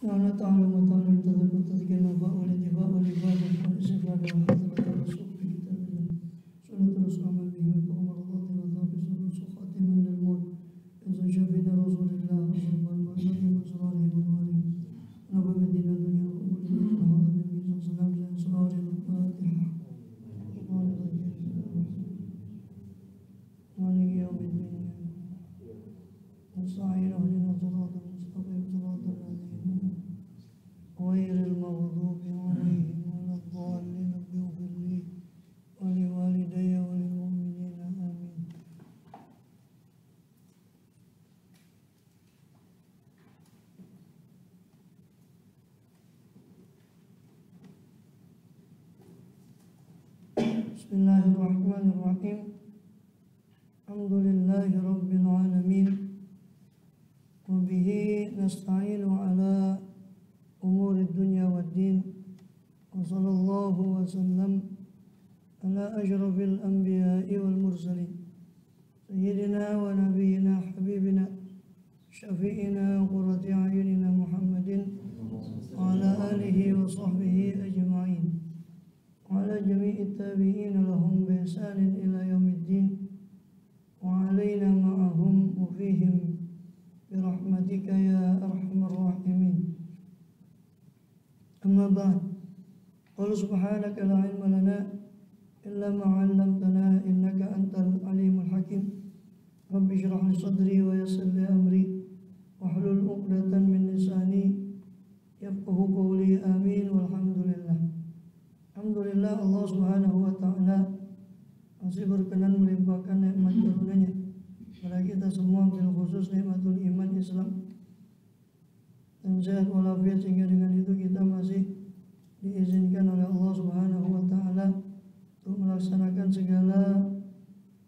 ولا تعلم تعلم تذكر تذكر نفاء والانتفاء والإفادة والاستفادة وحضرة الرسول في كتاب الله سنة الرسول عمل به وفق مرضات وثابت سلوس خاتما للموت إذا شفينا رسول الله وصلب المرضات وأسراره والوارث نبى مدينة الدنيا وقبول هذا النبي صلى الله عليه وسلم أسرار الفاتحة مالك يوم الدين نستعين اهدنا صراط المستقيم صراط الذين غير المغضوب عليهم ولا الضالين رب اغفر لي ولوالدي وللمؤمنين آمين. بسم الله الرحمن الرحيم. الحمد لله رب العالمين وبه نستعين على أمور الدنيا والدين وصلى الله وسلم على أشرف الأنبياء والمرسلين سيدنا ونبينا حبيبنا شفيئنا قرة أعيننا محمد وعلى آله وصحبه أجمعين وعلى جميع التابعين لهم بإحسان إلى يوم الدين وعلينا معهم وفيهم برحمتك يا أرحم الراحمين. أما بعد قل سبحانك لا علم لنا إلا ما علمتنا إنك أنت العليم الحكيم. رب اشرح لي صدري ويسر لي أمري واحلل عقدة من لساني يفقه قولي آمين والحمد لله. Alhamdulillah Allah Subhanahu wa taala masih berkenan melimpahkan nikmat karunia-Nya kepada kita semua, bil khusus nikmatul iman Islam dan sehat walafiat, sehingga dengan itu kita masih diizinkan oleh Allah Subhanahu wa taala untuk melaksanakan segala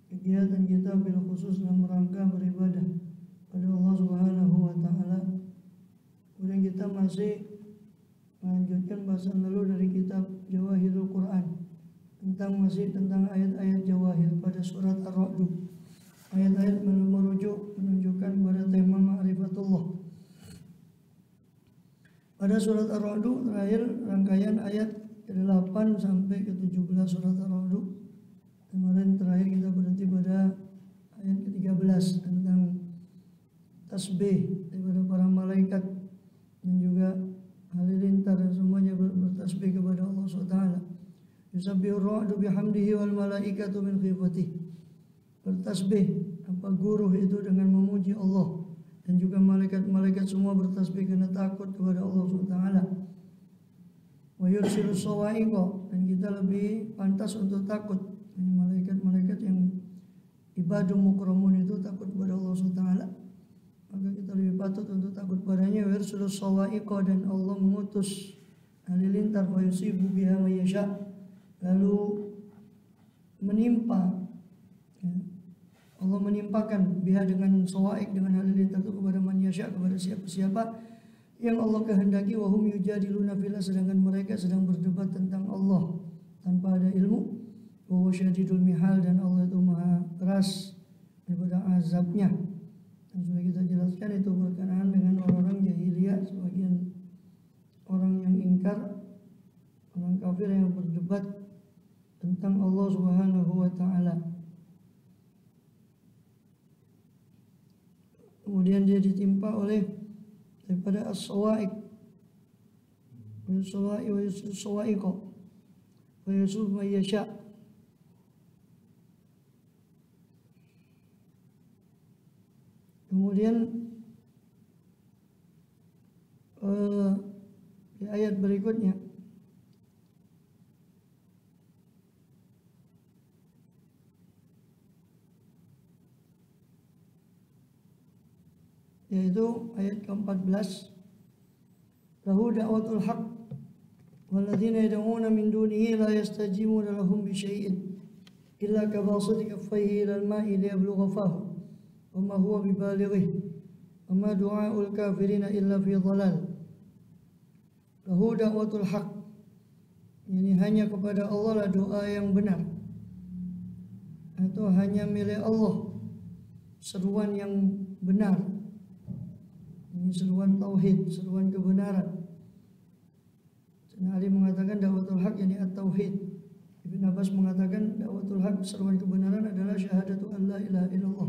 kegiatan kita bil khusus dalam rangka beribadah pada Allah Subhanahu wa taala. Kemudian kita masih melanjutkan bahasan lalu dari kitab Jawahirul Quran tentang ayat-ayat Jawahir pada surat Ar-Ra'd. Ayat-ayat menunjukkan kepada tema ma'rifatullah. Pada surat Ar-Ra'd terakhir rangkaian ayat ke-8 sampai ke-17 surat Ar-Ra'd. Kemarin terakhir kita berhenti pada ayat ke-13 tentang tasbih daripada para malaikat dan juga halilintar dan semuanya bertasbih kepada Allah SWT. Yusabbihu ar-ra'du bihamdihi wal malaikatu min khifatihi. Bertasbih apa guruh itu dengan memuji Allah, dan juga malaikat-malaikat semua bertasbih karena takut kepada Allah SWT. Wa yursilu sawa'iqa, dan kita lebih pantas untuk takut. Ini malaikat-malaikat yang ibadu mukramun itu takut kepada Allah SWT, maka kita lebih patut untuk takut padanya. Wa yursilu sawa'iqa, dan Allah mengutus halilintar, fa yusibu biha may yasha, lalu menimpa, Allah menimpakan biha dengan sawaik, dengan halilintar itu kepada man yasha, kepada siapa-siapa yang Allah kehendaki. Wa hum yujadiluna fillah, sedangkan mereka sedang berdebat tentang Allah tanpa ada ilmu. Wa huwa syadidul mihal, dan Allah itu maha keras daripada azabnya. Dan sudah kita jelaskan itu berkenaan dengan orang-orang jahiliyah, sebagian orang yang ingkar, orang kafir yang berdebat tentang Allah Subhanahu wa taala. Kemudian dia ditimpa oleh daripada as-sawa'iq, wa as-sawa'iqa, wa yusuf may yasha. Kemudian di ayat berikutnya yaitu ayat ke-14, lahu da'watul haq walladzina yad'una min dunihi la yastajibuna lahum bi syai'in illa kabasiti kaffayhi ila al-ma'i liyablugha fahu wa ma huwa bibalighi wa ma du'aul kafirina illa fi dhalal. Lahu da'watul haq, ini hanya kepada Allah lah doa yang benar, atau hanya milik Allah seruan yang benar. Ini seruan tauhid, seruan kebenaran. Sayyidina Ali mengatakan dakwatul haq yakni at-tauhid. Ibn Abbas mengatakan dakwatul haq, seruan kebenaran adalah syahadatu an la ilaha illallah,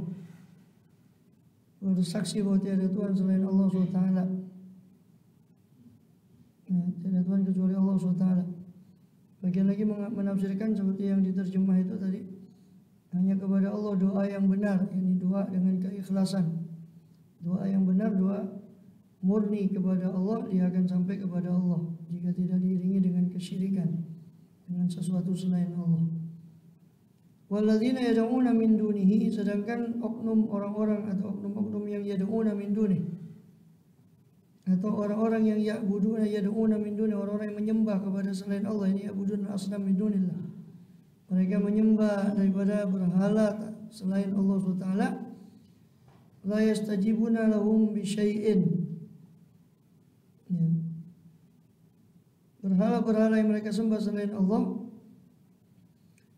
bersaksi bahwa tiada Tuhan selain Allah SWT. Tiada Tuhan kecuali Allah SWT. Bagian lagi menafsirkan seperti yang diterjemah itu tadi, hanya kepada Allah doa yang benar, ini doa dengan keikhlasan. Doa yang benar, doa murni kepada Allah, dia akan sampai kepada Allah jika tidak diiringi dengan kesyirikan, dengan sesuatu selain Allah. Walladzina yad'una min dunihi, sedangkan oknum orang-orang atau oknum-oknum yang yad'una min dunihi, atau orang-orang yang yad'una min dunihi, orang-orang yang menyembah kepada selain Allah, ini ya'budun asnam min dunillah, mereka menyembah daripada berhala selain Allah SWT. La yastajibuna lahum bi syai'in, ya. Berhala-berhala yang mereka sembah selain Allah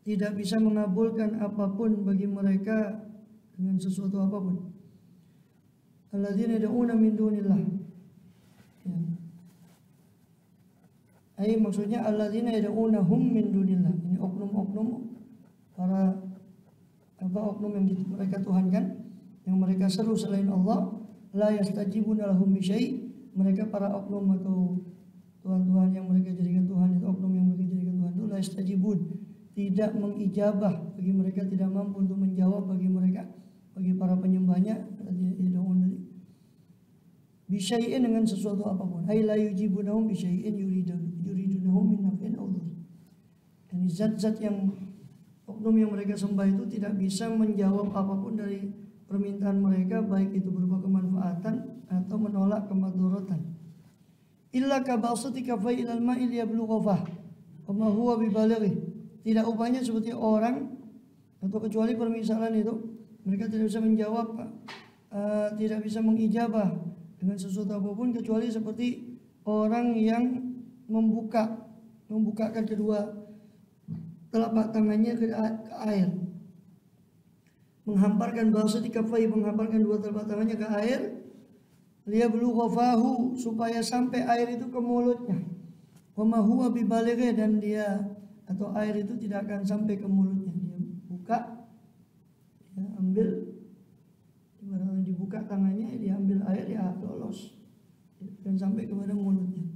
tidak bisa mengabulkan apapun bagi mereka dengan sesuatu apapun. Alladzina yad'una min dunillah, ya. Maksudnya alladzina yad'una hum min dunillah. Ini oknum-oknum para oknum yang mereka tuhankan, yang mereka seru selain Allah. La yastajibuna lahum bi syai', mereka para oknum atau tuhan-tuhan yang mereka jadikan Tuhan, itu oknum yang mereka jadikan Tuhan itu la yastajibun, tidak mengijabah bagi mereka, tidak mampu untuk menjawab bagi mereka, bagi para penyembahnya. Bisyai'in, dengan sesuatu apapun. Ay la yujibunahum bisyai'in yuridunahum min naf'in aw dhur. Dan zat-zat yang oknum yang mereka sembah itu tidak bisa menjawab apapun dari permintaan mereka, baik itu berupa kemanfaatan atau menolak kemadharatan. Illa kabasati kafai ilal ma'i liyablugha fah wa ma huwa bibalighi. Tidak upahnya seperti orang, atau kecuali permisalan itu mereka tidak bisa menjawab, tidak bisa mengijabah dengan sesuatu apapun, kecuali seperti orang yang membukakan kedua telapak tangannya ke air, menghamparkan basati kafai, menghamparkan dua telapak tangannya ke air, liyablugha fahu, supaya sampai air itu ke mulutnya. Wa ma huwa bibalighi, dan dia atau air itu tidak akan sampai ke mulutnya. Dia buka, dia ambil, ibaratnya dibuka tangannya, dia ambil air, ya lolos, dan sampai kepada mulutnya.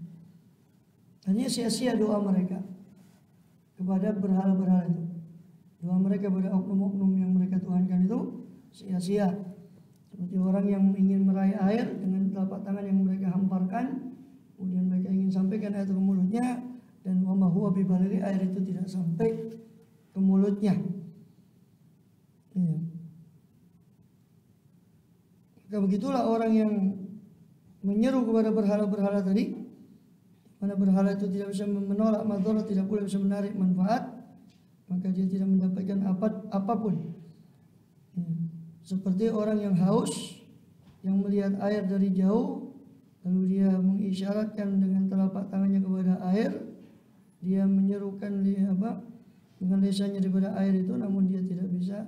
Hanya sia-sia doa mereka kepada berhala-berhala itu. Doa mereka kepada oknum-oknum yang mereka tuhankan itu sia-sia. Seperti orang yang ingin meraih air dengan telapak tangan yang mereka hamparkan, kemudian mereka ingin sampaikan air itu ke mulutnya, dan wa ma huwa bibalighi, air itu tidak sampai ke mulutnya. Ya. Maka begitulah orang yang menyeru kepada berhala-berhala tadi, mana berhala itu tidak bisa menolak madharat, tidak pula bisa menarik manfaat, maka dia tidak mendapatkan apapun. Ya. Seperti orang yang haus, yang melihat air dari jauh, lalu dia mengisyaratkan dengan telapak tangannya kepada air, dia menyerukan dengan lisannya daripada air itu, namun dia tidak bisa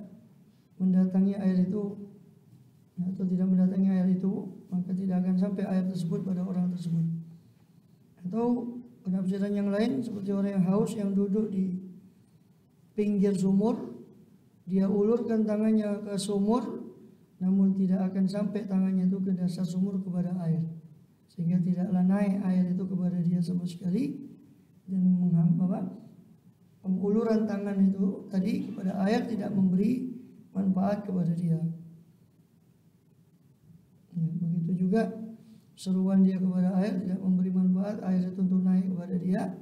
mendatangi air itu, atau tidak mendatangi air itu, maka tidak akan sampai air tersebut pada orang tersebut. Atau penafsiran yang lain, seperti orang yang haus yang duduk di pinggir sumur, dia ulurkan tangannya ke sumur, namun tidak akan sampai tangannya itu ke dasar sumur kepada air, sehingga tidaklah naik air itu kepada dia sama sekali. Dan penguluran tangan itu tadi kepada air tidak memberi manfaat kepada dia. Ya, begitu juga seruan dia kepada air tidak memberi manfaat, air itu untuk naik kepada dia,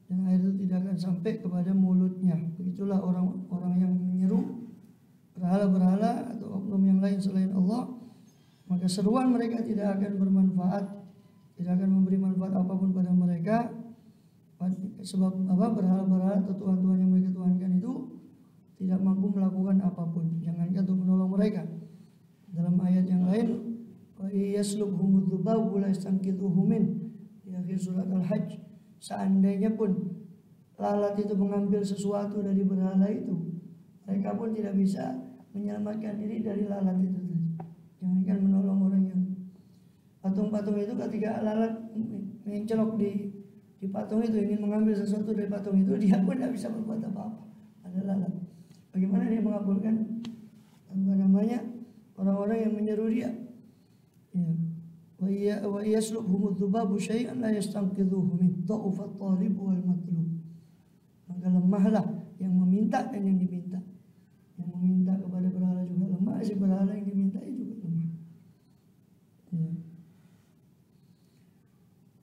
dan air itu tidak akan sampai kepada mulutnya. Begitulah orang-orang yang menyeru berhala-berhala atau oknum yang lain selain Allah, maka seruan mereka tidak akan bermanfaat, tidak akan memberi manfaat apapun pada mereka. Sebab berhala-berhala atau tuhan-tuhan yang mereka tuhankan itu tidak mampu melakukan apapun, jangankan untuk menolong mereka. Dalam ayat yang lain, wa yaslubhumudz dzubab la yastanqidhuhu min, di akhir surat Al-Hajj, seandainya pun lalat itu mengambil sesuatu dari berhala itu, mereka pun tidak bisa menyelamatkan diri dari lalat itu. Jangankan menolong orang yang Patung-patung itu ketika lalat mencelok di patung itu, ingin mengambil sesuatu dari patung itu, dia pun tidak bisa berbuat apa-apa. Ada lalat. Bagaimana dia mengabulkan orang-orang yang menyeru dia? Ya. Wa yaslubhum adh-dhubabu syai'an la yastanqidhuhu min dha'fat talib wal matlub. Maka lemahlah yang meminta dan yang diminta. Yang meminta kepada berhala juga lemah, si berhala yang diminta juga lemah. Ya.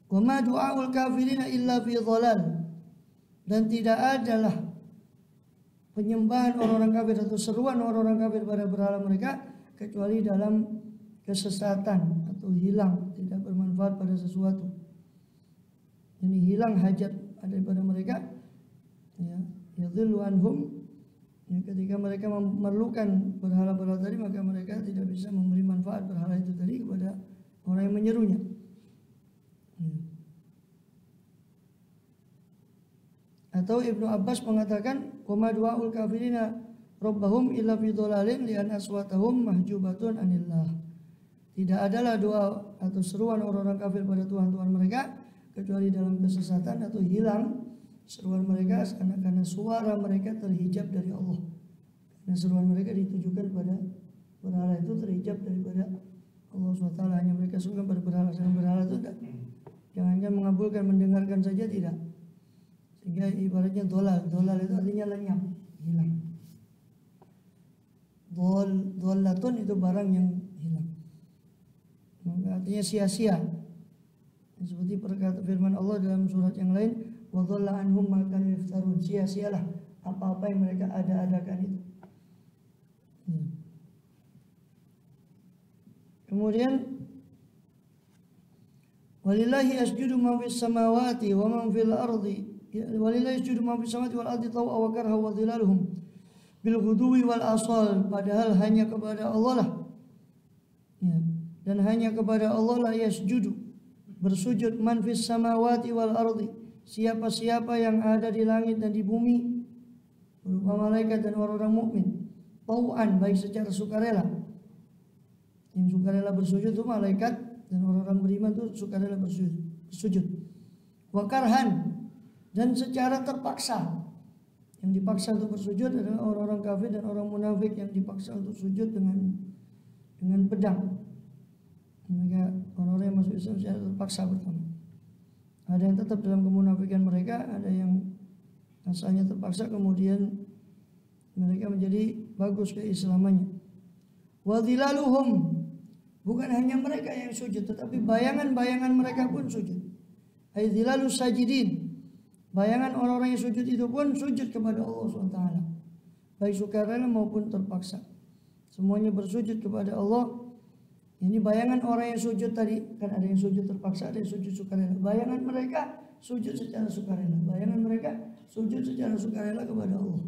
Wa ma du'aul kafirina illa fi dhalal. Dan tidak adalah penyembahan orang-orang kafir atau seruan orang-orang kafir pada berhala mereka kecuali dalam kesesatan atau hilang, tidak bermanfaat pada sesuatu. Ini hilang hajat daripada mereka. Ya, yadhillu anhum. Ya, ketika mereka memerlukan berhala-berhala tadi, maka mereka tidak bisa memberi manfaat berhala itu tadi kepada orang yang menyerunya. Atau Ibnu Abbas mengatakan, "Qama du'aul kafirina rabbahum illa fi dhalalin li'an aswatahum mahjubatun anillah." Tidak adalah doa atau seruan orang-orang kafir pada Tuhan-Tuhan mereka kecuali dalam kesesatan atau hilang seruan mereka karena suara mereka terhijab dari Allah. Karena seruan mereka ditujukan pada berhala itu terhijab daripada Allah SWT. Hanya mereka suka pada berhala, sedang berhala itu tidak. Jangan mengabulkan, mendengarkan saja tidak. Sehingga ibaratnya dolal itu artinya lenyap, hilang. Dolatun itu barang yang hilang. Maka artinya sia-sia. Seperti perkata firman Allah dalam surat yang lain, wa dhalla anhum ma kanu yaftarun. Sia-sialah apa-apa yang mereka ada-adakan itu. Kemudian walillahi asjudu ma fis samawati wa ma fil ardi. Walillahi asjudu ma fis samawati wal ardi taw'a wa karha wa dhilaluhum bil ghuduwi wal asal. Padahal hanya kepada Allah lah. Ya. Dan hanya kepada Allah lah yasjudu, bersujud man fis samawati wal ardi, siapa-siapa yang ada di langit dan di bumi, berupa malaikat dan orang-orang mukmin, tau'an, baik secara sukarela. Yang sukarela bersujud itu malaikat dan orang-orang beriman itu sukarela bersujud. Wa karhan, dan secara terpaksa. Yang dipaksa untuk bersujud adalah orang-orang kafir dan orang munafik yang dipaksa untuk sujud dengan pedang. Mereka orang-orang yang masuk Islam secara terpaksa pertama. Ada yang tetap dalam kemunafikan mereka, ada yang asalnya terpaksa kemudian mereka menjadi bagus keislamannya. Wa dhilaluhum, bukan hanya mereka yang sujud, tetapi bayangan-bayangan mereka pun sujud. Ay dhilalus sajidin, bayangan orang-orang yang sujud itu pun sujud kepada Allah SWT, baik sukarela maupun terpaksa. Semuanya bersujud kepada Allah. Ini bayangan orang yang sujud tadi, kan ada yang sujud terpaksa, ada yang sujud sukarela. Bayangan mereka sujud secara sukarela. Bayangan mereka sujud secara sukarela kepada Allah.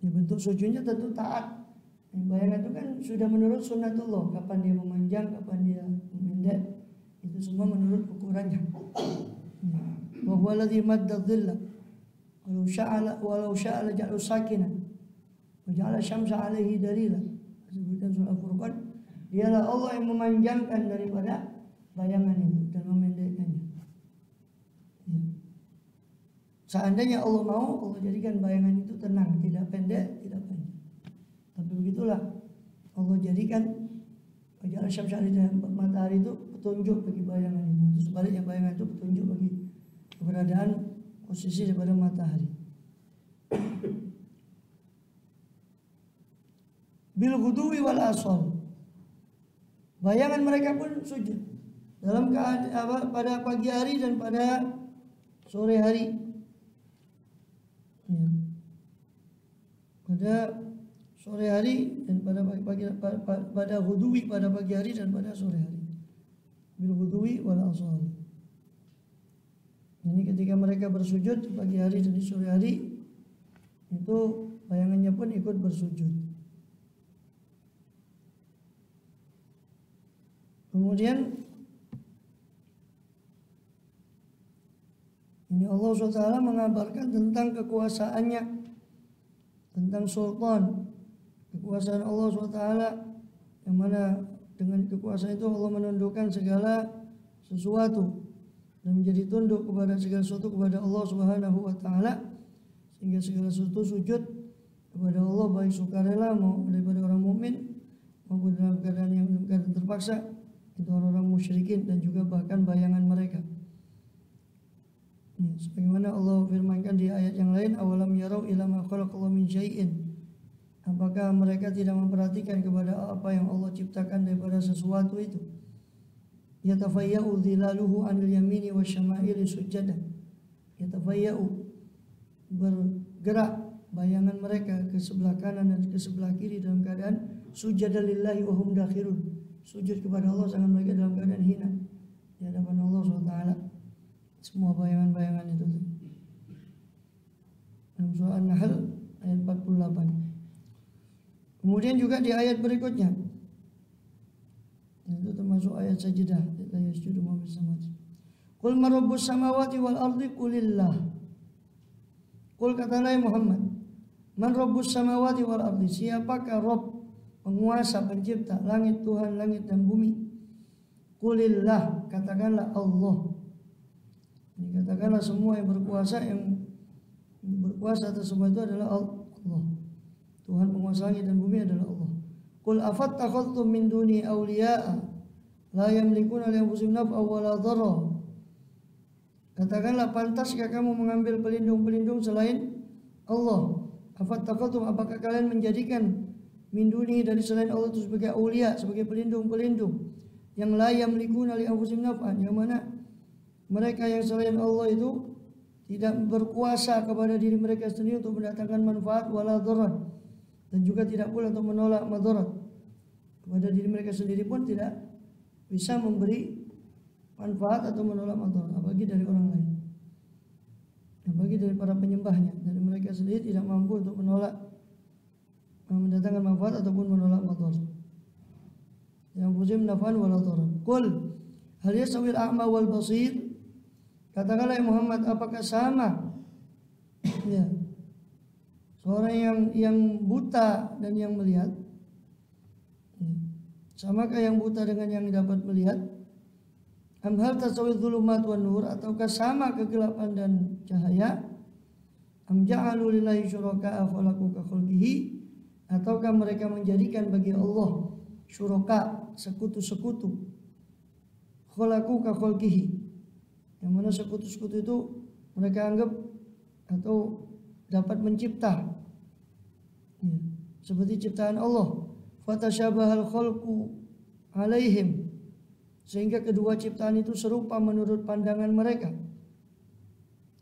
Ya, bentuk sujudnya tentu taat. Bayangan itu kan sudah menurut sunnatullah, kapan dia memanjang, kapan dia memendek, itu semua menurut ukurannya. Wa huwa alladhi madda dhilla walau sya'ala ja'alu sakinan wa ja'ala syamsa 'alaihi dalila. Disebutkan surah Al-Furqan, dialah Allah yang memanjangkan daripada bayangan itu dan memendekkannya. Ya. Seandainya Allah mau, Allah jadikan bayangan itu tenang, tidak pendek, tidak panjang. Tapi begitulah Allah jadikan wajah syamsa dan matahari itu petunjuk bagi bayangan itu. Terus sebaliknya bayangan itu petunjuk bagi keberadaan posisi daripada matahari. Bil ghuduwi wal asal. Bayangan mereka pun sujud dalam keadaan pada pagi hari dan pada sore hari. Ya. Pada sore hari dan pada ghuduwi pada pagi hari dan pada sore hari. Bil ghuduwi wal asal. Ini ketika mereka bersujud pagi hari dan di sore hari, itu bayangannya pun ikut bersujud. Kemudian ini Allah SWT mengabarkan tentang kekuasaannya, tentang sultan, kekuasaan Allah SWT yang mana dengan kekuasaan itu Allah menundukkan segala sesuatu dan menjadi tunduk kepada segala sesuatu kepada Allah Subhanahu wa taala, sehingga segala sesuatu sujud kepada Allah, baik sukarela mau daripada orang mukmin maupun dalam keadaan yang keadaan terpaksa, itu orang-orang musyrikin dan juga bahkan bayangan mereka. Sebagaimana Allah firmankan di ayat yang lain, awalam yarau ila ma khalaqallahu min syai'in, apakah mereka tidak memperhatikan kepada apa yang Allah ciptakan daripada sesuatu itu. Yatafayya'u dhilaluhu 'anil yamini wasyama'ili sujadan. Yatafayya'u, bergerak bayangan mereka ke sebelah kanan dan ke sebelah kiri dalam keadaan sujadan lillahi wa hum dakhirun, sujud kepada Allah sedangkan mereka dalam keadaan hina di hadapan Allah SWT. Semua bayangan-bayangan itu dalam surah An-Nahl ayat 48. Kemudian juga di ayat berikutnya, itu termasuk ayat Sajdah, la yasjudu ma fis samawati. Qul man rabbus samawati wal ardi qulillah. Qul, katalah Muhammad, man rabbus samawati wal ardi, siapakah Rabb, penguasa pencipta langit, Tuhan langit dan bumi. Qulillah, katakanlah Allah. Ini katakanlah semua yang berkuasa atas semua itu adalah Allah. Tuhan penguasa langit dan bumi adalah Allah. Qul afattakhadhtum min duni awliya'a la yamlikuna li anfusihim naf'an wa la dharra. Katakanlah, pantaskah kamu mengambil pelindung-pelindung selain Allah? Afattakhadhtum, apakah kalian menjadikan min duni, dari selain Allah itu sebagai aulia, sebagai pelindung-pelindung yang la yamlikuna li anfusihim naf'an, yang mana mereka yang selain Allah itu tidak berkuasa kepada diri mereka sendiri untuk mendatangkan manfaat wala dharar, dan juga tidak pula untuk menolak madarat. Kepada diri mereka sendiri pun tidak bisa memberi manfaat atau menolak madarat, apalagi dari orang lain, apalagi dari para penyembahnya. Dari mereka sendiri tidak mampu untuk menolak, mendatangkan manfaat ataupun menolak madarat. Yang fusim nafan wala dharar. Qul hal yasawil a'ma wal basir. Katakanlah Muhammad, apakah sama seorang yang buta dan yang melihat? Samakah yang buta dengan yang dapat melihat? Am hal tasawil dhulumat wan nur, ataukah sama kegelapan dan cahaya? Am ja'alu lillahi syuraka'a khalaqu ka khalqihi, ataukah mereka menjadikan bagi Allah syuraka, sekutu-sekutu, khalaqu ka khalqihi, yang mana sekutu-sekutu itu mereka anggap atau dapat mencipta seperti ciptaan Allah. Fatasyabahal khalqu alaihim, sehingga kedua ciptaan itu serupa menurut pandangan mereka.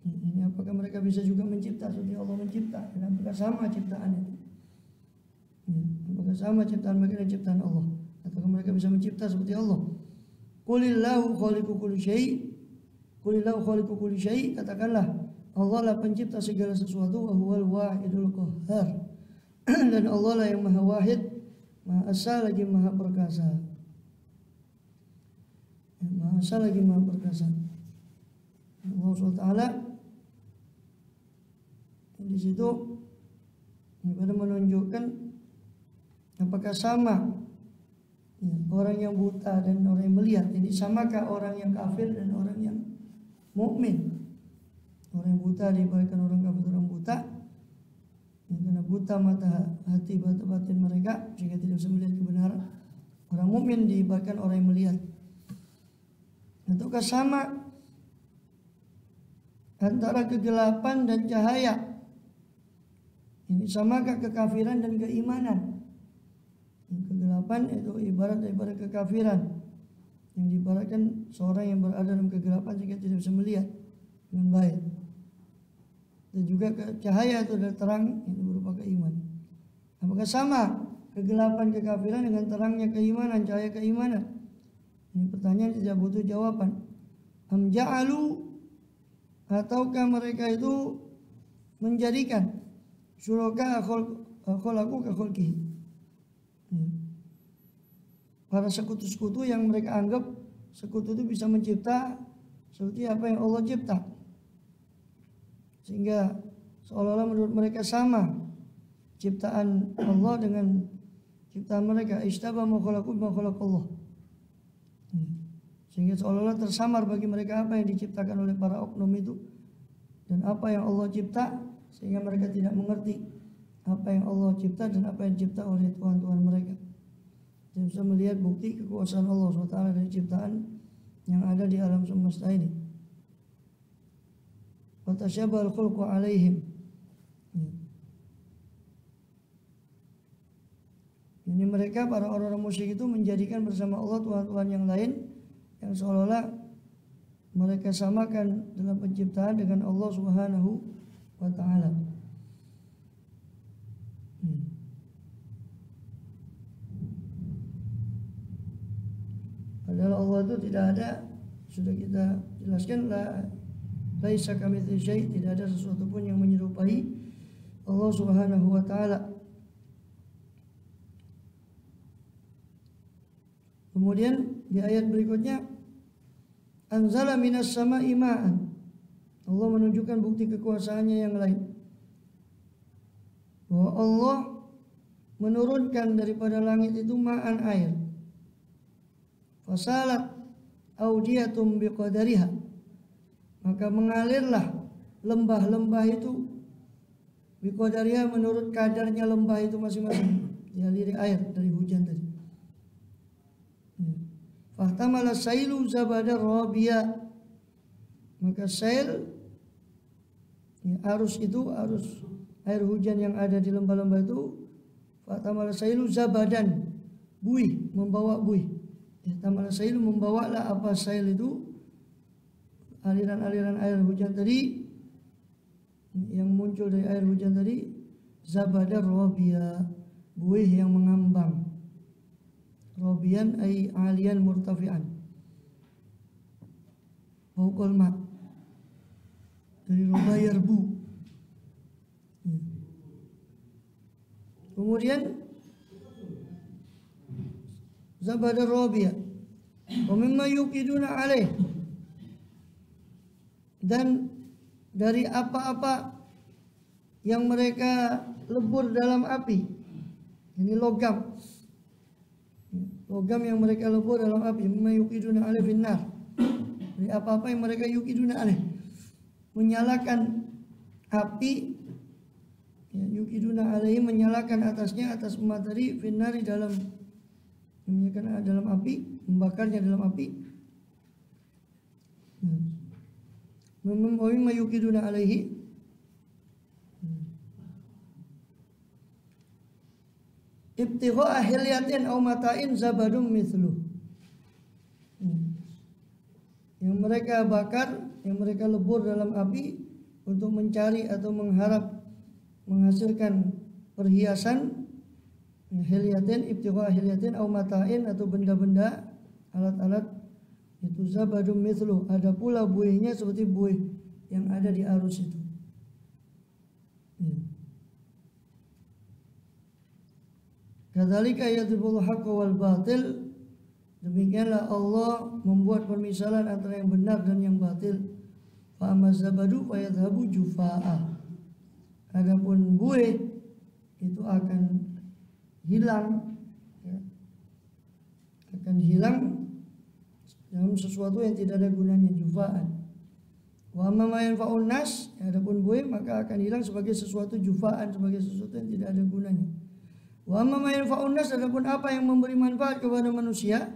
Ini apakah mereka bisa juga mencipta seperti Allah mencipta? Dan apakah sama ciptaan itu? Apakah sama ciptaan mereka dan ciptaan Allah? Ataukah mereka bisa mencipta seperti Allah? Qulillahu khaliqu kulli syai'. Qulillahu khaliqu kulli syai', katakanlah Allah lah pencipta segala sesuatu, wa huwal wahidul qahhar. Dan Allah lah yang maha wahid, maha esa lagi maha perkasa. Maha esa lagi maha perkasa. Allah SWT di situ pada menunjukkan apakah sama orang yang buta dan orang yang melihat. Jadi samakah orang yang kafir dan orang yang mukmin? Orang yang buta diibaratkan orang kafir, orang buta karena buta mata hati batin mereka sehingga tidak bisa melihat kebenaran. Orang mukmin diibaratkan orang yang melihat. Ataukah sama antara kegelapan dan cahaya? Ini samakah kekafiran dan keimanan? Kegelapan itu ibarat daripada kekafiran, yang diibaratkan seorang yang berada dalam kegelapan sehingga tidak bisa melihat dengan baik. Dan juga cahaya itu adalah terang, itu berupa keimanan. Apakah sama kegelapan kekafiran dengan terangnya keimanan, cahaya keimanan? Ini pertanyaan tidak butuh jawaban. Am ja'alu, ataukah mereka itu menjadikan syuraka khalaqu ka khalqihi, para sekutu-sekutu yang mereka anggap sekutu itu bisa mencipta seperti apa yang Allah cipta, sehingga seolah-olah menurut mereka sama ciptaan Allah dengan ciptaan mereka, istabah ma khalaqu ma khalaqallah. Sehingga seolah-olah tersamar bagi mereka apa yang diciptakan oleh para oknum itu dan apa yang Allah cipta, sehingga mereka tidak mengerti apa yang Allah cipta dan apa yang dicipta oleh Tuhan-Tuhan mereka. Dan bisa melihat bukti kekuasaan Allah SWT dari ciptaan yang ada di alam semesta ini. Wa tasyabbahal khulqu alaihim. Ini mereka para orang-orang musyrik itu menjadikan bersama Allah Tuhan-Tuhan yang lain yang seolah-olah mereka samakan dalam penciptaan dengan Allah Subhanahu wa taala. Padahal Allah itu tidak ada, sudah kita jelaskan, laisa kamitslihi syai', tidak ada sesuatu pun yang menyerupai Allah Subhanahu wa taala. Kemudian di ayat berikutnya, anzala minas sama'i ma'an. Allah menunjukkan bukti kekuasaannya yang lain, bahwa Allah menurunkan daripada langit itu ma'an, air. Fasalat audiyatum biqadariha, maka mengalirlah lembah-lembah itu biqadariha, menurut kadarnya lembah itu masing-masing, dialiri air dari hujan tadi. Fahtamala sailu zabadar rabiya, maka sail, arus itu, arus air hujan yang ada di lembah-lembah itu, fahtamala sailu zabadan, buih, membawa buih. Ihtamala sailu, membawalah apa sail itu, aliran-aliran air hujan tadi yang muncul dari air hujan tadi, zabadar rabiya, buih yang mengambang. Rabian ay alian murtafi'an, fauqal ma', dari roba yarbu. Kemudian zabadar rabiya wa mimma yuqiduna alaih, dan dari apa-apa yang mereka lebur dalam api, ini logam yang mereka lebur dalam api, mimma yuqiduna alaih finnar, dari apa-apa yang mereka yuqiduna alaih, menyalakan api, ya, yuqiduna alaihi, menyalakan atasnya, atas materi, finnari, dalam, menyalakan dalam api, membakarnya dalam api. Mimma yuqiduna alaihi, ibtigha'a hilyatin aw mata'in zabadum mithlu, yang mereka bakar, yang mereka lebur dalam api untuk mencari atau mengharap menghasilkan perhiasan, hilyatin, ibtigha'a hilyatin aw mata'in, atau benda-benda, alat-alat, itu zabadum mithlu, ada pula buihnya seperti buih yang ada di arus itu. Kadzalika yadribul haqqa wal batil, demikianlah Allah membuat permisalan antara yang benar dan yang batil. Fa amazabadu fayadhabu jufaa, adapun buih itu akan hilang, ya, akan hilang dalam sesuatu yang tidak ada gunanya, jufaan. Wa amma ma yanfa'un nas, adapun buih maka akan hilang sebagai sesuatu jufaan, sebagai sesuatu yang tidak ada gunanya. Wa amma ma yanfa'un nas, adapun apa yang memberi manfaat kepada manusia,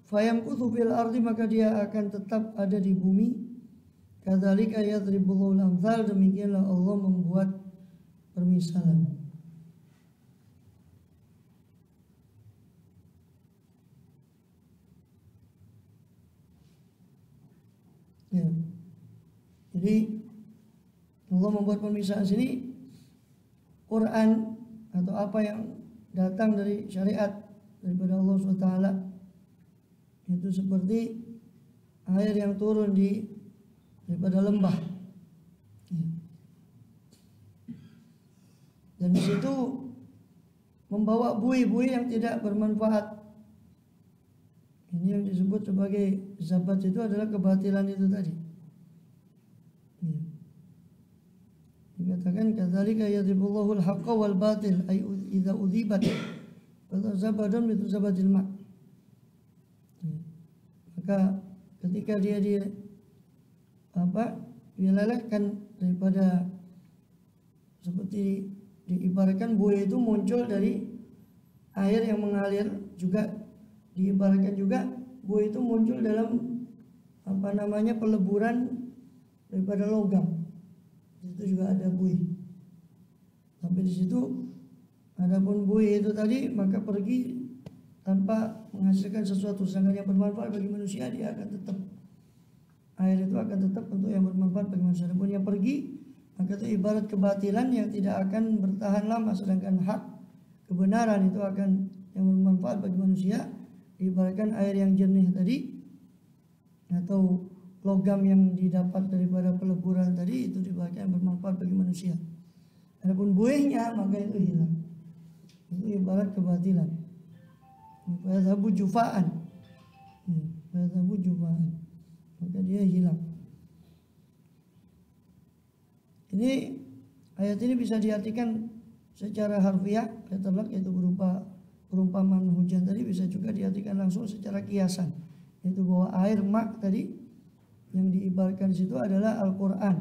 fayamkuthu fil ardi, maka dia akan tetap ada di bumi. Kadzalika yadribullahu al-amthal, demikianlah Allah membuat permisalan. Ya. Jadi Allah membuat permisalan sini, Quran atau apa yang datang dari syariat daripada Allah SWT itu seperti air yang turun daripada lembah, dan di situ membawa buih-buih yang tidak bermanfaat. Ini yang disebut sebagai zabat, itu adalah kebatilan itu tadi. Dikatakan kadzalika yadribullahu al-haqqa wal batil, ay idza udhibat Zabadun itu zabadil ma. Maka ketika dia dilelehkan daripada, seperti diibaratkan buih itu muncul dari air yang mengalir, juga diibaratkan juga buih itu muncul dalam peleburan daripada logam. Itu juga ada buih. Sampai di situ, adapun buih itu tadi maka pergi tanpa menghasilkan sesuatu, sedangkan yang bermanfaat bagi manusia dia akan tetap, air itu akan tetap untuk yang bermanfaat bagi manusia. Adapun yang pergi maka itu ibarat kebatilan yang tidak akan bertahan lama, sedangkan hak kebenaran itu akan yang bermanfaat bagi manusia. Ibaratkan air yang jernih tadi atau logam yang didapat daripada peleburan tadi, itu diibaratkan bermanfaat bagi manusia. Adapun buihnya maka itu hilang. Itu ibarat kebatilan. Fayadhabu jufa'an. Fayadhabu jufa'an. Maka dia hilang. Ini ayat ini bisa diartikan secara harfiah, yaitu berupa perumpamaan hujan tadi, bisa juga diartikan langsung secara kiasan, yaitu bahwa air mak tadi yang diibaratkan di situ adalah Al-Quran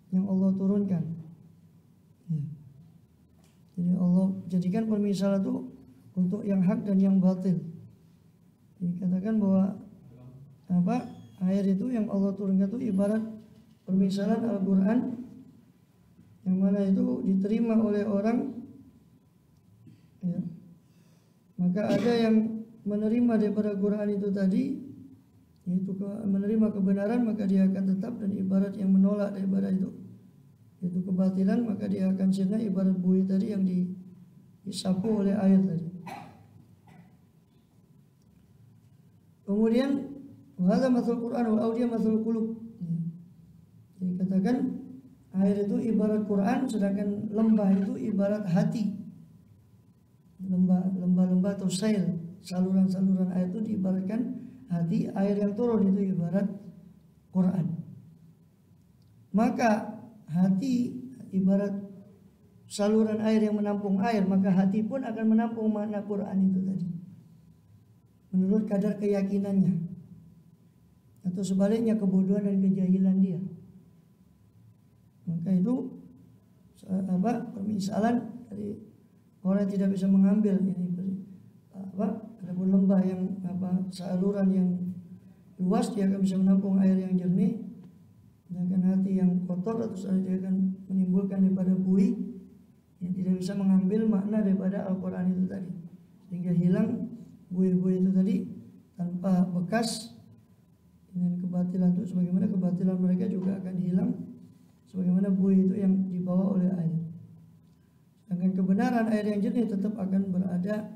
yang Allah turunkan. Jadi Allah jadikan permisalan itu untuk yang hak dan yang batil. Dikatakan bahwa air itu yang Allah turunkan itu ibarat permisalan Al-Quran, yang mana itu diterima oleh orang, ya. Maka ada yang menerima daripada Quran itu tadi, yaitu menerima kebenaran, maka dia akan tetap, dan ibarat yang menolak daripada itu kebatilan, maka dia akan sirna, ibarat buih tadi yang disapu oleh air tadi. Kemudian wahada mathul Quran wa audia mathul qulub. Jadi katakan air itu ibarat Quran, sedangkan lembah itu ibarat hati. Lembah-lembah atau saluran-saluran air itu diibaratkan hati. Air yang turun itu ibarat Quran. Maka hati ibarat saluran air yang menampung air, maka hati pun akan menampung makna Quran itu tadi, menurut kadar keyakinannya, atau sebaliknya kebodohan dan kejahilan dia. Maka itu permisalan dari orang yang tidak bisa mengambil ini adapun lembah yang saluran yang luas, dia akan bisa menampung air yang jernih. Sedangkan hati yang kotor atau dia akan menimbulkan daripada buih yang tidak bisa mengambil makna daripada Al-Quran itu tadi, sehingga hilang buih-buih itu tadi tanpa bekas. Dengan kebatilan itu, sebagaimana kebatilan mereka juga akan hilang sebagaimana buih itu yang dibawa oleh air. Sedangkan kebenaran, air yang jernih, tetap akan berada.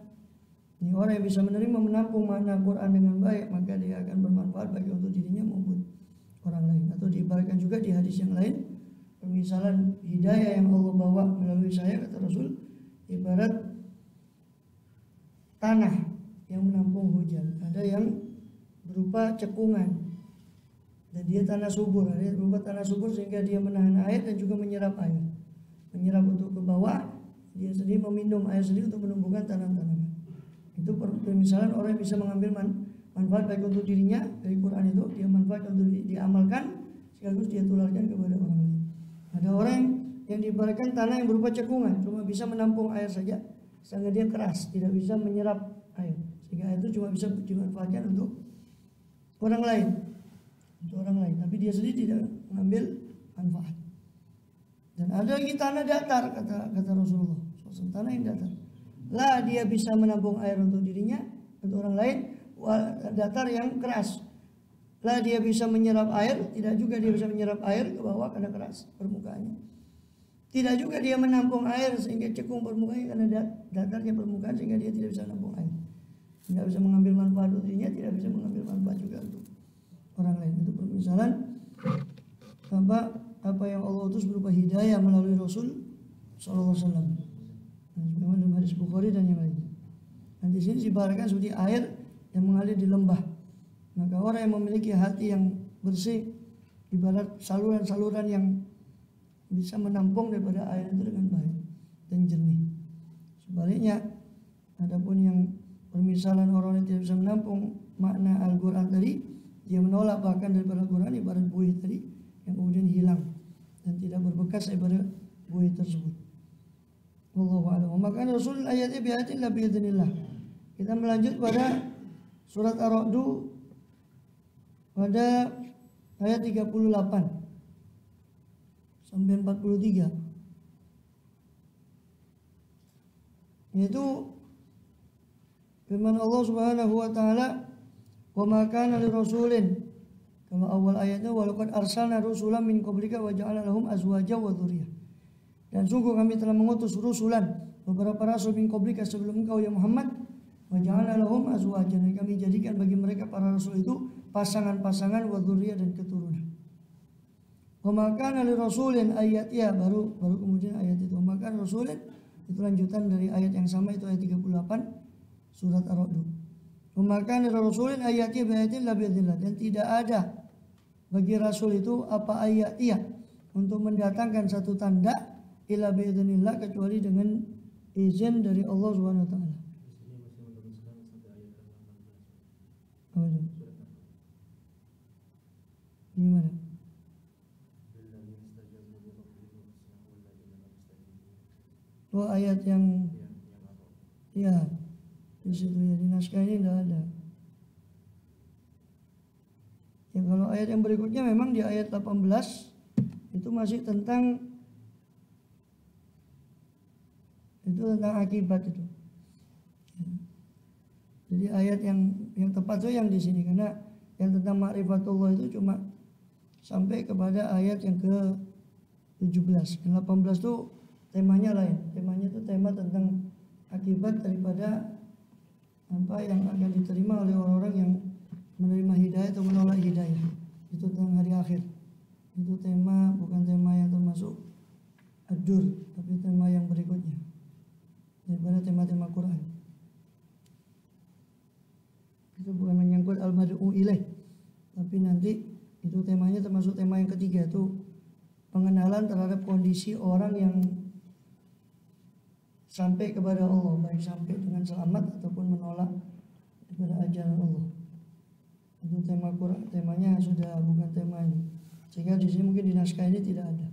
Ini orang yang bisa menerima, menampung makna Quran dengan baik, maka dia akan bermanfaat bagi untuk dirinya maupun orang lain. Atau diibaratkan juga di hadis yang lain, permisalan hidayah yang Allah bawa melalui saya, kata Rasul, ibarat tanah yang menampung hujan. Ada yang berupa cekungan dan dia tanah subur, ada yang berupa tanah subur sehingga dia menahan air dan juga menyerap air, menyerap untuk ke bawah, dia sendiri meminum air sendiri untuk menumbuhkan tanam-tanaman. Itu permisalan orang yang bisa mengambil manfaat baik untuk dirinya dari Quran itu, dia manfaatkan untuk diamalkan, sekaligus dia tularkan kepada orang lain. Ada orang yang diibaratkan tanah yang berupa cekungan, cuma bisa menampung air saja, sehingga dia keras, tidak bisa menyerap air, sehingga air itu cuma bisa dimanfaatkan untuk orang lain, tapi dia sendiri tidak mengambil manfaat. Dan ada lagi tanah datar, kata Rasulullah, tanah yang datar, lah dia bisa menampung air untuk dirinya, untuk orang lain. Datar yang keras, lah dia bisa menyerap air, tidak juga dia bisa menyerap air ke bawah karena keras permukaannya. Tidak juga dia menampung air sehingga cekung permukaannya karena datarnya permukaan, sehingga dia tidak bisa menampung air, tidak bisa mengambil manfaat untuk dirinya, tidak bisa mengambil manfaat juga untuk orang lain. Itu permisalan apa yang Allah utus berupa hidayah melalui Rasul Sallallahu Alaihi Wasallam. Sebagaimana dalam hadis Bukhari dan yang lain. Dan di sini diibaratkan seperti air yang mengalir di lembah. Maka orang yang memiliki hati yang bersih ibarat saluran-saluran yang bisa menampung daripada air itu dengan baik dan jernih. Sebaliknya, Adapun yang permisalan orang yang tidak bisa menampung makna Al-Quran tadi, dia menolak bahkan daripada Al-Quran ibarat buih tadi yang kemudian hilang dan tidak berbekas daripada buih tersebut. Wallahu a'lam. Maka Rasul ayatnya biatin la biidznillah. Kita melanjut pada surat Ar-Ra'd pada ayat 38 sampai 43. Yaitu firman Allah Subhanahu wa taala, "Wa ma kana lirasulin." Kalau awal ayatnya, "Walaqad arsalna rusulan min qablika wa ja'alna lahum azwaja wa dzurriyyah." Dan sungguh kami telah mengutus rusulan, beberapa rasul min qablika sebelum engkau ya Muhammad, wa ja'alna lahum azwaja, dan kami jadikan bagi mereka para rasul itu pasangan-pasangan wa dzurriyyah dan keturunan. Wa ma kana lirasulin ayat ya baru kemudian ayat itu. Wa ma kana rasulin itu lanjutan dari ayat yang sama, itu ayat 38 surat Ar-Ra'd. Wa ma kana lirasulin ayati biayatin la biidznillah, dan tidak ada bagi rasul itu apa ayat ya untuk mendatangkan satu tanda illa biidznillah kecuali dengan izin dari Allah Subhanahu wa taala. Gimana? Oh, ayat yang ya di situ ya, di naskah ini tidak ada. Ya, kalau ayat yang berikutnya memang di ayat 18 itu masih tentang akibat itu. Jadi ayat yang tepat itu yang di sini, karena yang tentang ma'rifatullah itu cuma sampai kepada ayat yang ke-17. Yang 18 itu temanya lain. Temanya itu tema tentang akibat daripada apa yang akan diterima oleh orang-orang yang menerima hidayah atau menolak hidayah. Itu tentang hari akhir. Itu tema, bukan tema yang termasuk ad-dur, tapi tema yang berikutnya daripada tema-tema Quran. Itu bukan menyangkut al-mad'u ilaih, tapi nanti itu temanya termasuk tema yang ketiga, itu pengenalan terhadap kondisi orang yang sampai kepada Allah, baik sampai dengan selamat ataupun menolak daripada ajaran Allah. Itu tema Quran, temanya sudah bukan tema ini. Sehingga di sini mungkin di naskah ini tidak ada.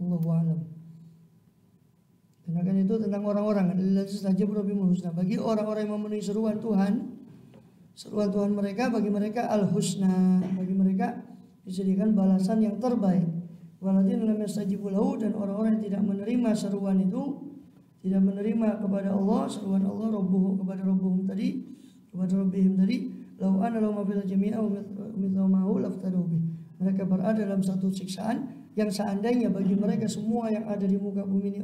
Allahu a'lam. Karena kan itu tentang orang-orang, bagi orang-orang yang memenuhi seruan Tuhan mereka, bagi mereka al-husna, bagi mereka disediakan balasan yang terbaik. Waladin lam yastajibu lahu, dan orang-orang yang tidak menerima seruan itu, tidak menerima kepada Allah, seruan Allah, kepada Rabbuhum tadi, kepada Rabbihim tadi, lau anna lahum ma fil jami'a wa mithlu ma'hu laftadu bih. Mereka berada dalam satu siksaan yang seandainya bagi mereka semua yang ada di muka bumi ini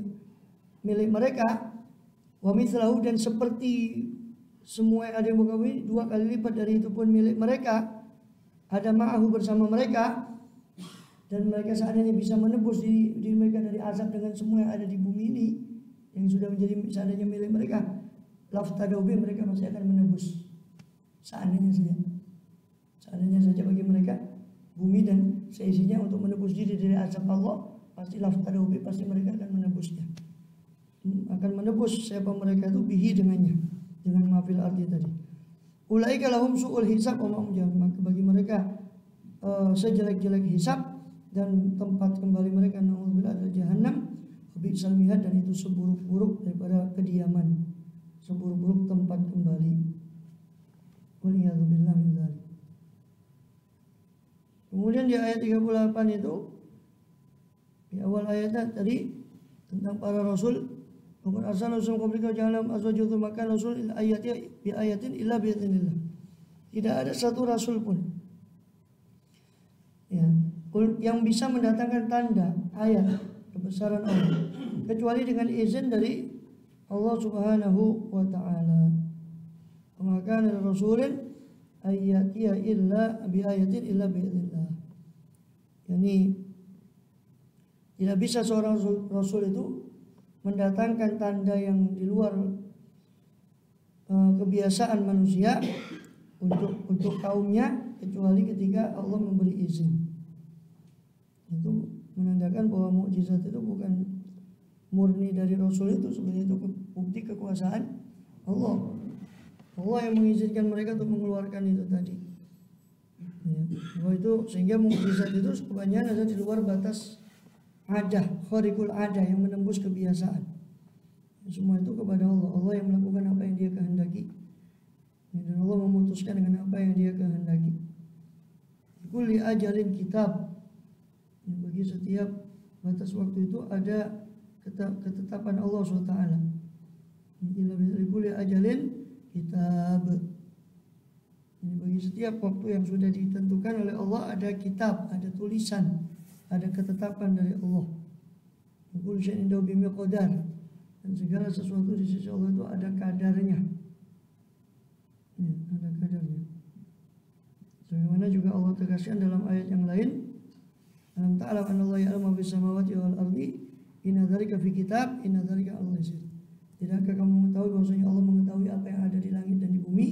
milik mereka, wa mithlahu, dan seperti semua yang ada di muka bumi 2 kali lipat dari itu pun milik mereka, ada ma'ahu bersama mereka, dan mereka seandainya bisa menebus diri mereka dari azab dengan semua yang ada di bumi ini yang sudah menjadi seandainya milik mereka, laftadu bih, mereka masih akan menebus. Seandainya saja bagi mereka bumi dan seisinya untuk menebus diri dari azab Allah, pasti laftadu bih, pasti mereka akan menebusnya. Akan menebus siapa mereka itu bihi dengannya, dengan mafil arti tadi. Ulaika lahum su'ul hisab wa ma'hum jahannam, maka bagi mereka sejelek-jelek hisab dan tempat kembali mereka na'udzubillah adalah jahannam, bi'sal mihad, dan itu seburuk-buruk daripada kediaman, seburuk-buruk tempat kembali. Waliyadzubillah min dzalik. Kemudian di ayat 38 itu, di awal ayatnya tadi tentang para rasul, Bukan asal rasul qablika ja'alam azwajuhum, maka rasul ayatin illa biidznillah. Tidak ada satu rasul pun ya, yang bisa mendatangkan tanda ayat kebesaran Allah kecuali dengan izin dari Allah Subhanahu wa taala. Maka rasulin ayatiya illa biayatin illa biidznillah. Yani tidak bisa seorang rasul itu mendatangkan tanda yang di luar kebiasaan manusia untuk kaumnya kecuali ketika Allah memberi izin. Itu menandakan bahwa mukjizat itu bukan murni dari rasul itu, sebenarnya itu bukti kekuasaan Allah. Allah yang mengizinkan mereka untuk mengeluarkan itu tadi. Ya, bahwa itu sehingga mukjizat itu kebanyakan ada di luar batas adah, khariqul adah yang menembus kebiasaan. Semua itu kepada Allah. Allah yang melakukan apa yang Dia kehendaki. Ya, dan Allah memutuskan dengan apa yang Dia kehendaki. Kulli ajalin kitab. Ya, bagi setiap batas waktu itu ada ketetapan Allah SWT. Ila kulli ajalin kitab. Ini bagi setiap waktu yang sudah ditentukan oleh Allah ada kitab, ada tulisan, ada ketetapan dari Allah. Kullu syai'in indahu bimiqdar. Dan segala sesuatu di sisi Allah itu ada kadarnya. Ya, ada kadarnya. Sebagaimana juga Allah tegaskan dalam ayat yang lain, alam ta'lam anallaha ya'lamu ma fis samawati wal ardi inna dzalika fi kitab inna dzalika 'alal yasir. Tidakkah kamu mengetahui bahwasanya Allah mengetahui apa yang ada di langit dan di bumi?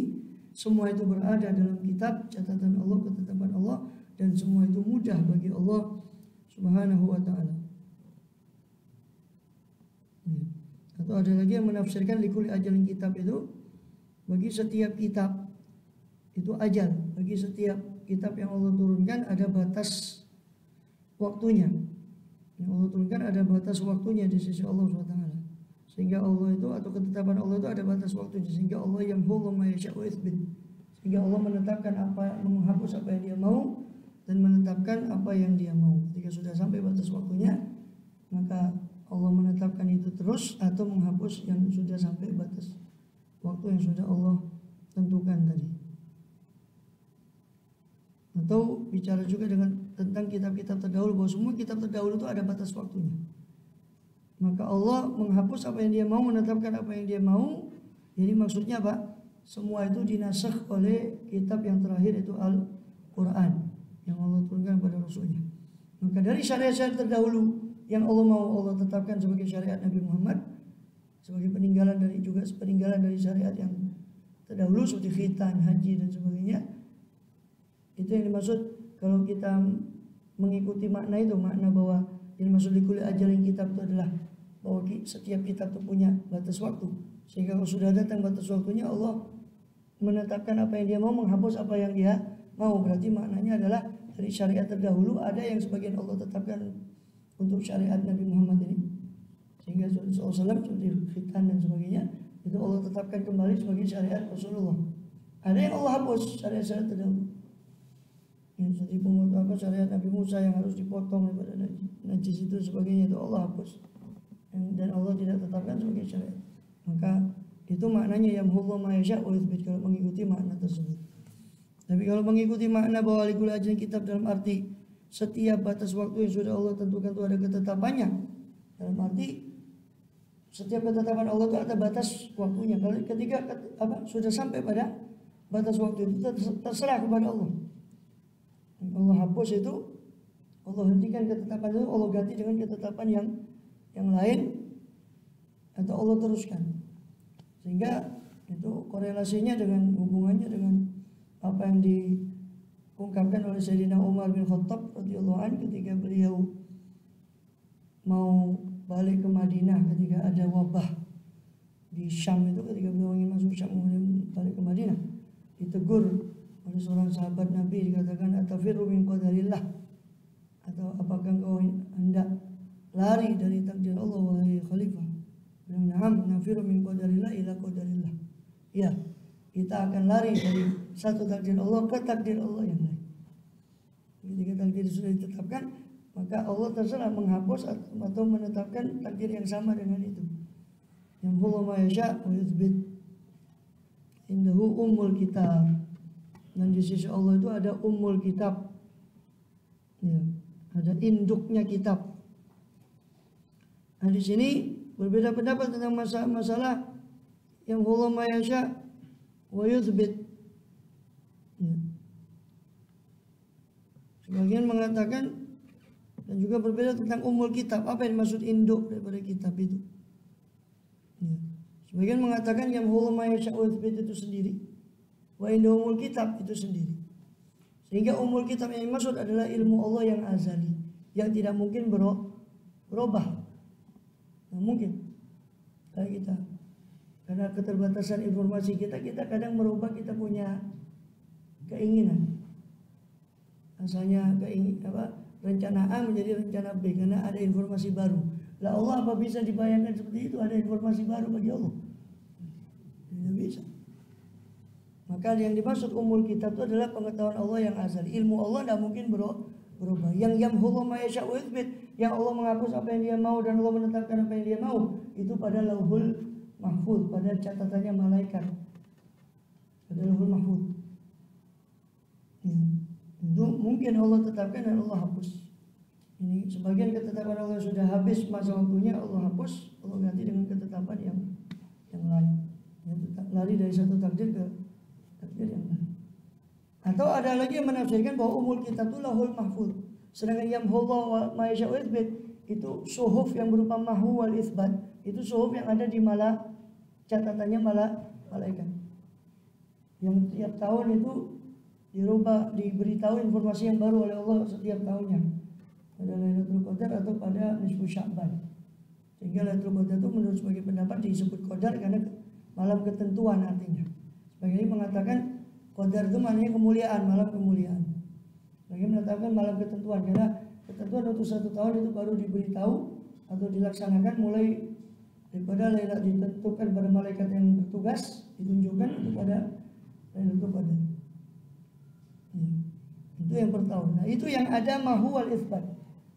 Semua itu berada dalam kitab catatan Allah, ketetapan Allah, dan semua itu mudah bagi Allah Subhanahu wa taala. Ya. Atau ada lagi yang menafsirkan likuli ajalin kitab itu bagi setiap kitab itu ajal, bagi setiap kitab yang Allah turunkan ada batas waktunya. Yang Allah turunkan ada batas waktunya di sisi Allah SWT. Sehingga Allah itu atau ketetapan Allah itu ada batas waktunya. Sehingga Allah yang hulma yasha'u itsbit. Sehingga Allah menetapkan apa, menghapus apa yang Dia mau dan menetapkan apa yang Dia mau. Ketika sudah sampai batas waktunya, maka Allah menetapkan itu terus atau menghapus yang sudah sampai batas waktu yang sudah Allah tentukan tadi. Atau bicara juga tentang kitab-kitab terdahulu, bahwa semua kitab terdahulu itu ada batas waktunya. Maka Allah menghapus apa yang Dia mau, menetapkan apa yang Dia mau. Jadi maksudnya apa? Semua itu dinasakh oleh kitab yang terakhir itu Al-Quran yang Allah turunkan kepada Rasulnya. Maka dari syariat-syariat terdahulu yang Allah mau, Allah tetapkan sebagai syariat Nabi Muhammad, sebagai peninggalan dari syariat yang terdahulu seperti khitan, haji dan sebagainya. Itu yang dimaksud kalau kita mengikuti makna itu, makna bahwa yang dimaksud likuli ajalin kitab itu adalah bahwa setiap kitab itu punya batas waktu. Sehingga kalau sudah datang batas waktunya, Allah menetapkan apa yang Dia mau, menghapus apa yang Dia mau. Berarti maknanya adalah dari syariat terdahulu ada yang sebagian Allah tetapkan untuk syariat Nabi Muhammad ini. Sehingga SAW seperti khitan dan sebagainya itu Allah tetapkan kembali sebagai syariat Rasulullah. Ada yang Allah hapus syariat-syariat terdahulu. Seperti syariat Nabi Musa yang harus dipotong daripada najis itu sebagainya, itu Allah hapus dan Allah tidak tetapkan sebagai syariat. Maka itu maknanya yamhullahu ma yasha'u wa yuthbit kalau mengikuti makna tersebut. Tapi kalau mengikuti makna bahwa likul ajalin kitab dalam arti setiap batas waktu yang sudah Allah tentukan itu ada ketetapannya, dalam arti setiap ketetapan Allah itu ada batas waktunya. Kalau ketika sudah sampai pada batas waktu itu terserah kepada Allah. Allah hapus itu, Allah hentikan ketetapan itu, Allah ganti dengan ketetapan yang lain, atau Allah teruskan. Sehingga itu korelasinya dengan hubungannya dengan apa yang diungkapkan oleh Sayyidina Umar bin Khattab radhiyallahu anhu ketika beliau mau balik ke Madinah ketika ada wabah di Syam itu, ketika beliau ingin masuk Syam kemudian balik ke Madinah, ditegur oleh seorang sahabat Nabi, dikatakan atafirru min qadarillah, atau apakah engkau hendak lari dari takdir Allah wahai khalifah? Bilang na'am nafiru min qadarillah ila qadarillah. Ya, kita akan lari dari satu takdir Allah ke takdir Allah yang lain. Ketika takdir sudah ditetapkan, maka Allah terserah menghapus atau menetapkan takdir yang sama dengan itu. Yang hulma ma yasha' wa yuthbit. Indahu ummul kitab. Dan di sisi Allah itu ada ummul kitab. Ya, ada induknya kitab. Nah, di sini berbeda pendapat tentang masalah yang hulma ma yasha' wa yuthbit. Ya. Sebagian mengatakan dan juga berbeda tentang ummul kitab. Apa yang dimaksud induk daripada kitab itu? Ya. Sebagian mengatakan yang hulma ma yasha' wa yuthbit itu sendiri. Wa inda umul kitab itu sendiri. Sehingga umul kitab yang dimaksud adalah ilmu Allah yang azali, yang tidak mungkin berubah. Tidak mungkin. Kayak kita Karena keterbatasan informasi kita kadang merubah kita punya keinginan. Asalnya rencana A menjadi rencana B karena ada informasi baru. Lah Allah apa bisa dibayangkan seperti itu? Ada informasi baru bagi Allah? Tidak bisa. Maka yang dimaksud umul kitab itu adalah pengetahuan Allah yang azali. Ilmu Allah tidak mungkin berubah. Yang yamhullahu ma yasha' wa yuthbit, yang Allah menghapus apa yang Dia mau dan Allah menetapkan apa yang Dia mau, itu pada lauhul mahfuz, pada catatannya malaikat. Pada lauhul mahfuz. Itu mungkin Allah tetapkan dan Allah hapus. Ini sebagian ketetapan Allah sudah habis masa waktunya, Allah hapus, Allah ganti dengan ketetapan yang lain. Yang lari dari satu takdir ke takdir yang lain. Atau ada lagi yang menafsirkan bahwa umul kitab itu lahul mahfuz. Sedangkan yamhullahu ma yasha' wa yuthbit itu suhuf yang berupa mahwu wal itsbat. Itu suhuf yang ada di catatannya malaikat. Yang tiap tahun itu dirubah, diberitahu informasi yang baru oleh Allah setiap tahunnya. Pada Lailatul Qadar atau pada nisfu Sya'ban. Sehingga Lailatul Qadar itu menurut sebagai pendapat disebut Qadar karena malam ketentuan artinya. Sebagian mengatakan Qadar itu maknanya kemuliaan, malam kemuliaan. Sebagian mengatakan malam ketentuan karena ketentuan untuk 1 tahun itu baru diberitahu atau dilaksanakan mulai daripada ditentukan pada malaikat yang bertugas, ditunjukkan kepada Lailatul Qadar. Itu yang per tahun. Nah itu yang ada mahu wal itsbat.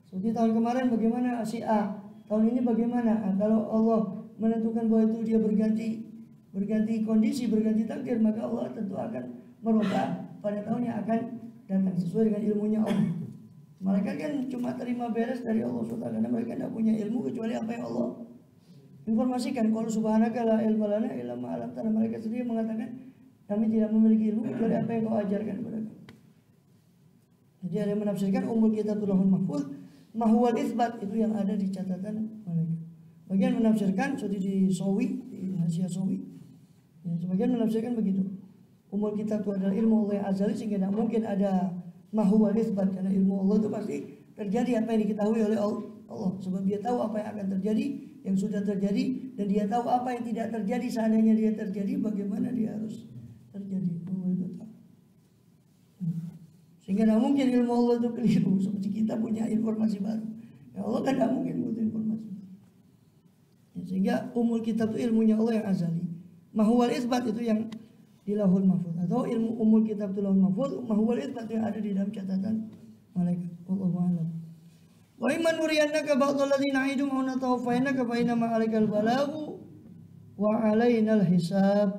Seperti tahun kemarin bagaimana si A, tahun ini bagaimana? Nah, kalau Allah menentukan bahwa itu dia berganti kondisi, berganti takdir, maka Allah tentu akan merubah pada tahun yang akan datang sesuai dengan ilmunya Allah. Mereka kan cuma terima beres dari Allah SWT karena mereka tidak punya ilmu kecuali apa yang Allah informasikan. Kalau subhanaka la ilma lana illa ma 'allamtana, mereka sendiri mengatakan kami tidak memiliki ilmu kecuali apa yang kau ajarkan kepada kami. Jadi ada yang menafsirkan umul kitabul lahul mahfuz, mahwal itsbat itu yang ada di catatan malaikat. Bagian menafsirkan seperti di Sawi, di Hasyiah Sawi. Ya, sebagian menafsirkan begitu. Umul kitab itu adalah ilmu Allah yang azali sehingga tidak mungkin ada mahwal itsbat karena ilmu Allah itu pasti terjadi apa yang diketahui oleh Allah. Sebab Dia tahu apa yang akan terjadi, yang sudah terjadi, dan Dia tahu apa yang tidak terjadi seandainya dia terjadi, bagaimana dia harus terjadi. Allah itu tahu. Sehingga tidak mungkin ilmu Allah itu keliru seperti kita punya informasi baru. Ya Allah kan tidak mungkin butuh informasi baru. Ya, sehingga umul kitab itu ilmunya Allah yang azali. Mahwal itsbat itu yang di lahul mahfuz, atau ilmu umul kitab itu lahul mahfuz, mahwal itsbat yang ada di dalam catatan malaikat. Wallahu a'lam. Wa imman nuriyannaka ba'dal ladzina na'idum aw natawaffayannaka fa inna ma 'alaikal balaghu wa 'alainal hisab.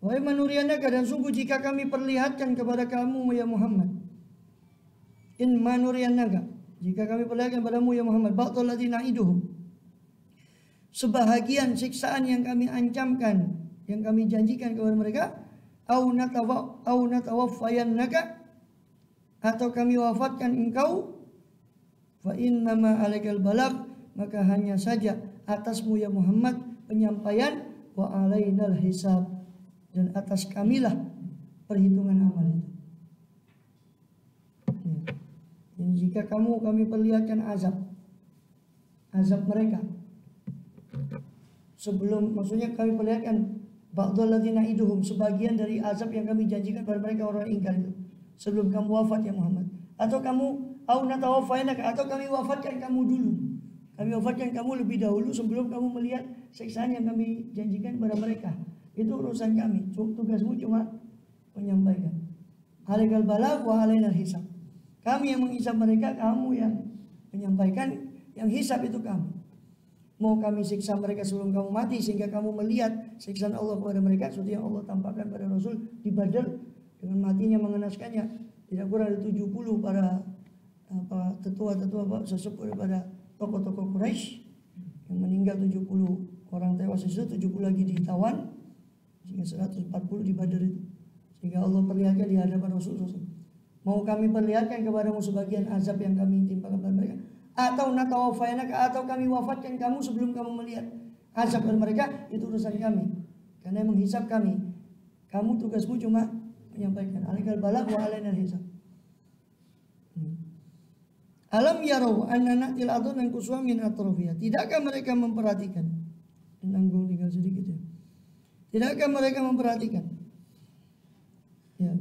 Wa imman nuriyannaka, dan sungguh jika kami perlihatkan kepada kamu ya Muhammad, in manuriyannaka, jika kami perlihatkan padamu ya Muhammad, ba'dal ladzina na'iduhum, sebahagian siksaan yang kami ancamkan, yang kami janjikan kepada mereka, au natawaffayannaka, atau kami wafatkan engkau, fa innama 'alaikal balagh, maka hanya saja atasmu ya Muhammad penyampaian, wa 'alainal hisab, dan atas kamilah perhitungan amal itu. Jadi jika kami perlihatkan azab mereka sebelum, maksudnya kami perlihatkan ba'dal ladzina na'iduhum, sebagian dari azab yang kami janjikan pada mereka orang ingkar itu sebelum kamu wafat ya Muhammad, atau kamu au natawaffayannaka, atau kami wafatkan kamu dulu, kami wafatkan kamu lebih dahulu sebelum kamu melihat siksaan yang kami janjikan kepada mereka. Itu urusan kami, tugasmu cuma menyampaikan. 'Alaikal balagh wa 'alainal hisab. Kami yang menghisab mereka, kamu yang menyampaikan, yang hisab itu kamu. Mau kami siksa mereka sebelum kamu mati sehingga kamu melihat siksaan Allah kepada mereka seperti yang Allah tampakkan pada Rasul di Badar dengan matinya mengenaskannya. Tidak kurang dari 70 para tetua-tetua sesepuh daripada tokoh-tokoh Quraisy yang meninggal, 70 orang tewas itu, 70 lagi ditawan, sehingga 140 di Badar itu. Sehingga Allah perlihatkan di hadapan Rasulullah. Mau kami perlihatkan kepadamu sebagian azab yang kami timpakan kepada mereka, atau natawaffayannaka, atau kami wafatkan kamu sebelum kamu melihat azab dari mereka, itu urusan kami. Karena yang menghisab kami. Kamu tugasmu cuma menyampaikan. 'Alaikal balagh wa 'alainal hisab. Alam yarau anna na'til ardh nanqusuha min atrafiha. Tidakkah mereka memperhatikan? Nanggung tinggal sedikit ya. Tidakkah mereka memperhatikan? Ya.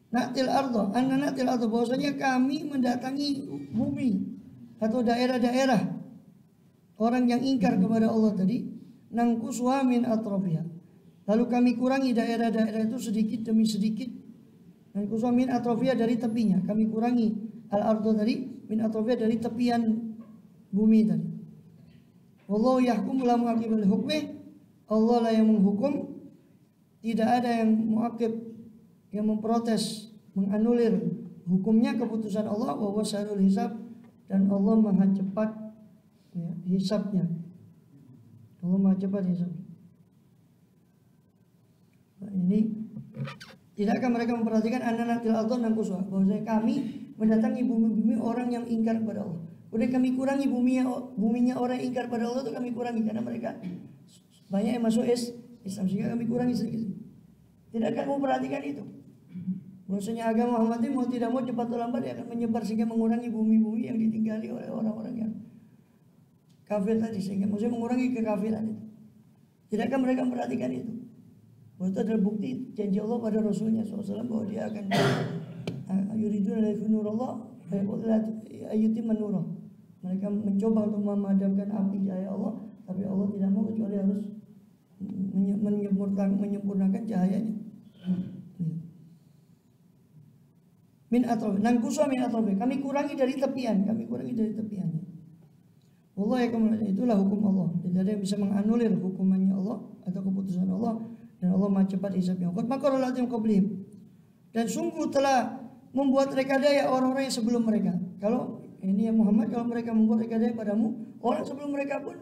Natil ardo, anna natil ardo, bahwasanya kami mendatangi bumi atau daerah-daerah orang yang ingkar kepada Allah tadi, nangkusuha min atrofiha. Lalu kami kurangi daerah-daerah itu sedikit demi sedikit. Nangkusuha min atrofiha, dari tepinya. Kami kurangi al-ardo tadi min atrofiha, dari tepian bumi tadi. Wallahu yahkum la mu'aqib li hukmih. Allah lah yang menghukum, tidak ada yang mu'aqib, yang memprotes, menganulir hukumnya, keputusan Allah. Wa huwa sari'ul hisab, dan Allah maha cepat ya, hisabnya. Allah maha cepat hisabnya. Nah, ini tidakkah mereka memperhatikan ananatil ardh nangkusuha, bahwasanya kami mendatangi bumi-bumi orang yang ingkar kepada Allah. Udah kami kurangi buminya orang yang ingkar kepada Allah itu kami kurangi, karena mereka banyak yang masuk Islam, sehingga kami kurangi sedikit. Tidakkah kamu perhatikan itu? Bahwasanya agama Muhammad ini mau tidak mau cepat atau lambat dia akan menyebar, sehingga mengurangi bumi-bumi yang ditinggali oleh orang-orang yang kafir tadi, sehingga maksudnya mengurangi kekafiran itu. Tidakkah mereka memperhatikan itu? Bahwa itu adalah bukti janji Allah pada Rasulnya SAW bahwa dia akan yuriduna nurullah ayyutimma nurah. Mereka mencoba untuk memadamkan api cahaya Allah, tapi Allah tidak mau kecuali harus menyempurnakan cahayanya. Min atrofi, nangkusuha min atrofi, kami kurangi dari tepian, tepiannya. Allah ya, itulah hukum Allah. Tidak ada yang bisa menganulir hukumannya Allah atau keputusan Allah, dan Allah maha cepat hisabnya. Maka relatif qablihim, dan sungguh telah membuat rekadaya orang-orang yang sebelum mereka. Kalau ini ya Muhammad, kalau mereka membuat rekadaya padamu, orang sebelum mereka pun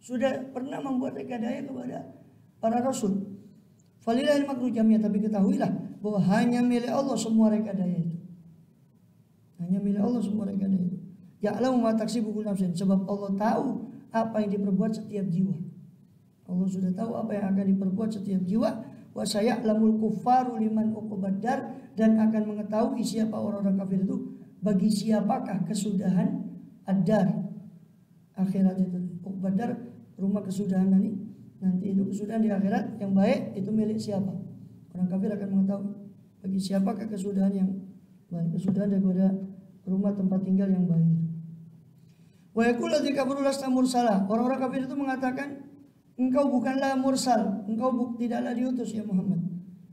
sudah pernah membuat rekadaya kepada para rasul. Falillahil makru jami'ah, tapi ketahuilah bahwa hanya milik Allah semua rekadaya itu. Hanya milik Allah semua rekadaya itu. Ya'lamu ma taksibu kullu nafsin, sebab Allah tahu apa yang diperbuat setiap jiwa. Allah sudah tahu apa yang akan diperbuat setiap jiwa. Wa saya'lamul kuffaru liman uqbadar, dan akan mengetahui siapa orang-orang kafir itu bagi siapakah kesudahan ad-dar, akhirat itu. Uqbadar, rumah kesudahan nanti itu kesudahan di akhirat yang baik itu milik siapa. Orang kafir akan mengetahui bagi siapakah kesudahan yang baik, kesudahan daripada rumah tempat tinggal yang baik. Wa yaqulu alladzina kafaru lasta mursalah, orang-orang kafir itu mengatakan engkau bukanlah mursal, engkau tidaklah diutus ya Muhammad.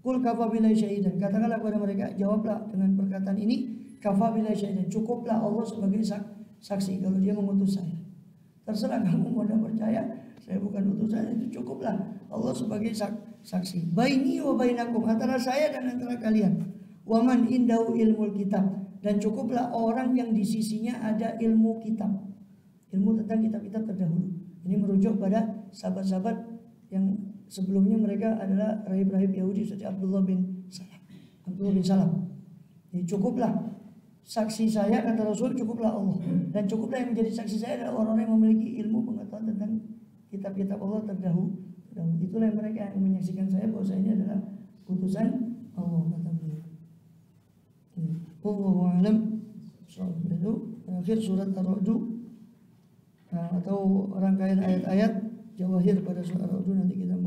Qul kafa billahi syahidan, katakanlah kepada mereka, jawablah dengan perkataan ini, kafa billahi syahidan, cukuplah Allah sebagai saksi kalau dia mengutus saya. Terserah kamu mau percaya, saya bukan utusan, itu cukuplah Allah sebagai saksi. Baini wa bainakum, antara saya dan antara kalian. Waman indahu ilmul kitab, dan cukuplah orang yang di sisinya ada ilmu kitab, ilmu tentang kitab-kitab terdahulu. Ini merujuk pada sahabat-sahabat yang sebelumnya mereka adalah rahib-rahib Yahudi seperti Abdullah bin Salam. Jadi cukuplah saksi saya, kata Rasul, cukuplah Allah, dan cukuplah yang menjadi saksi saya adalah orang-orang yang memiliki ilmu pengetahuan tentang kitab-kitab Allah terdahulu. Itulah yang mereka yang menyaksikan saya bahwa saya ini adalah utusan Allah, kata beliau. Wallahu a'lam. Itu akhir surat Ar-Ra'd atau rangkaian ayat-ayat jawahir pada surat Ar-Ra'd. Nanti kita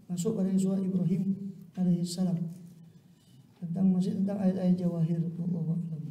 masuk pada surah Ibrahim alaihissalam, masih tentang ayat-ayat jawahir. Wallahu a'lam.